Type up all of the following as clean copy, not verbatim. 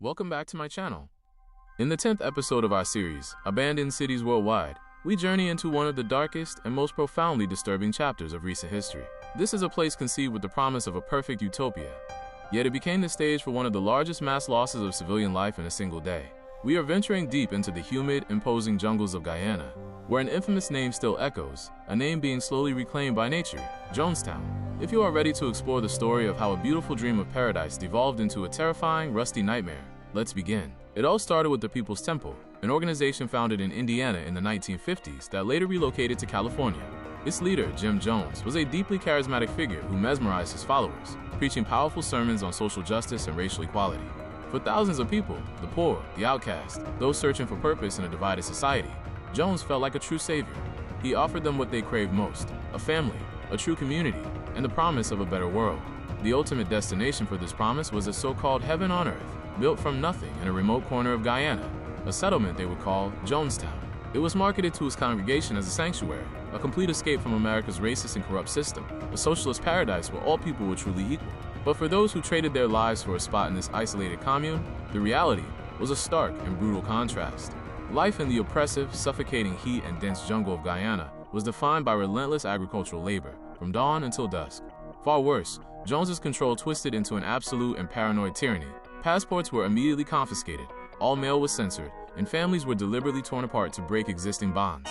Welcome back to my channel. In the 10th episode of our series, Abandoned Cities Worldwide, we journey into one of the darkest and most profoundly disturbing chapters of recent history. This is a place conceived with the promise of a perfect utopia, yet it became the stage for one of the largest mass losses of civilian life in a single day. We are venturing deep into the humid, imposing jungles of Guyana, where an infamous name still echoes, a name being slowly reclaimed by nature, Jonestown. If you are ready to explore the story of how a beautiful dream of paradise devolved into a terrifying, rusty nightmare, let's begin. It all started with the People's Temple, an organization founded in Indiana in the 1950s that later relocated to California. Its leader, Jim Jones, was a deeply charismatic figure who mesmerized his followers, preaching powerful sermons on social justice and racial equality. For thousands of people, the poor, the outcast, those searching for purpose in a divided society, Jones felt like a true savior. He offered them what they craved most, a family, a true community, and the promise of a better world. The ultimate destination for this promise was a so-called heaven on earth, built from nothing in a remote corner of Guyana, a settlement they would call Jonestown. It was marketed to his congregation as a sanctuary, a complete escape from America's racist and corrupt system, a socialist paradise where all people were truly equal. But for those who traded their lives for a spot in this isolated commune, the reality was a stark and brutal contrast. Life in the oppressive, suffocating heat and dense jungle of Guyana was defined by relentless agricultural labor, from dawn until dusk. Far worse, Jones's control twisted into an absolute and paranoid tyranny. Passports were immediately confiscated, all mail was censored, and families were deliberately torn apart to break existing bonds.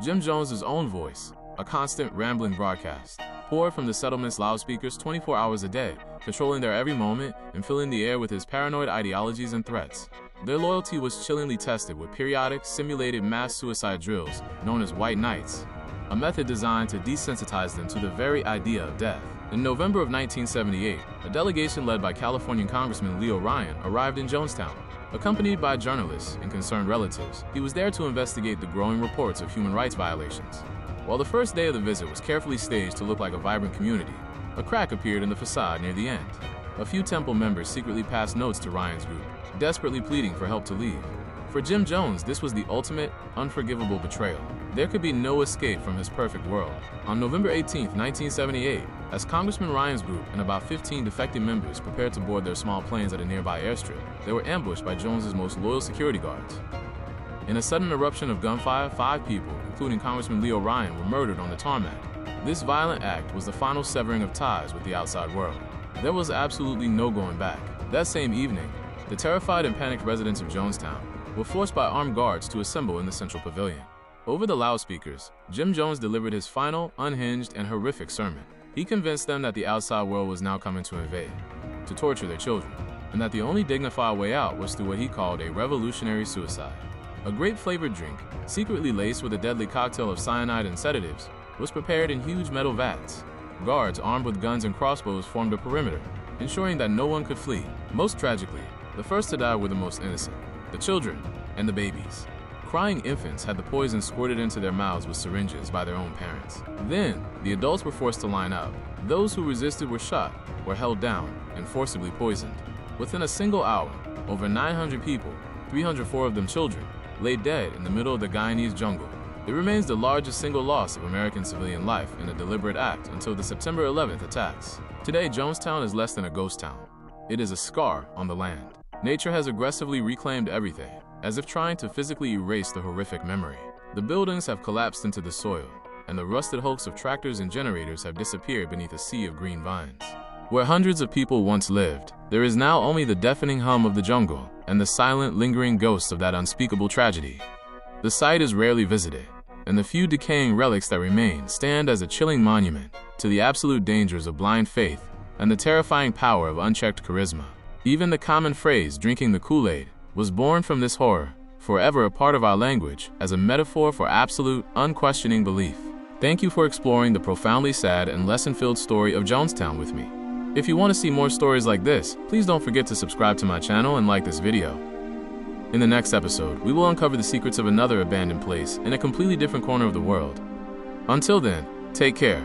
Jim Jones's own voice, a constant, rambling broadcast, poured from the settlement's loudspeakers 24 hours a day, controlling their every moment and filling the air with his paranoid ideologies and threats. Their loyalty was chillingly tested with periodic, simulated mass suicide drills known as White Nights, a method designed to desensitize them to the very idea of death. In November of 1978, a delegation led by Californian Congressman Leo Ryan arrived in Jonestown. Accompanied by journalists and concerned relatives, he was there to investigate the growing reports of human rights violations. While the first day of the visit was carefully staged to look like a vibrant community, a crack appeared in the facade near the end. A few temple members secretly passed notes to Ryan's group, desperately pleading for help to leave. For Jim Jones, this was the ultimate, unforgivable betrayal. There could be no escape from his perfect world. On November 18, 1978, as Congressman Ryan's group and about 15 defecting members prepared to board their small planes at a nearby airstrip, they were ambushed by Jones's most loyal security guards. In a sudden eruption of gunfire, 5 people, including Congressman Leo Ryan, were murdered on the tarmac. This violent act was the final severing of ties with the outside world. There was absolutely no going back. That same evening, the terrified and panicked residents of Jonestown were forced by armed guards to assemble in the central pavilion. Over the loudspeakers, Jim Jones delivered his final, unhinged, and horrific sermon. He convinced them that the outside world was now coming to invade, to torture their children, and that the only dignified way out was through what he called a revolutionary suicide. A grape-flavored drink, secretly laced with a deadly cocktail of cyanide and sedatives, was prepared in huge metal vats. Guards armed with guns and crossbows formed a perimeter, ensuring that no one could flee. Most tragically, the first to die were the most innocent, the children and the babies. Crying infants had the poison squirted into their mouths with syringes by their own parents. Then, the adults were forced to line up. Those who resisted were shot, were held down, and forcibly poisoned. Within a single hour, over 900 people, 304 of them children, lay dead in the middle of the Guyanese jungle. It remains the largest single loss of American civilian life in a deliberate act until the September 11th attacks. Today, Jonestown is less than a ghost town. It is a scar on the land. Nature has aggressively reclaimed everything, as if trying to physically erase the horrific memory. The buildings have collapsed into the soil, and the rusted hulks of tractors and generators have disappeared beneath a sea of green vines. Where hundreds of people once lived, there is now only the deafening hum of the jungle and the silent, lingering ghosts of that unspeakable tragedy. The site is rarely visited, and the few decaying relics that remain stand as a chilling monument to the absolute dangers of blind faith and the terrifying power of unchecked charisma. Even the common phrase, drinking the Kool-Aid, was born from this horror, forever a part of our language as a metaphor for absolute, unquestioning belief. Thank you for exploring the profoundly sad and lesson-filled story of Jonestown with me. If you want to see more stories like this, please don't forget to subscribe to my channel and like this video. In the next episode, we will uncover the secrets of another abandoned place in a completely different corner of the world. Until then, take care.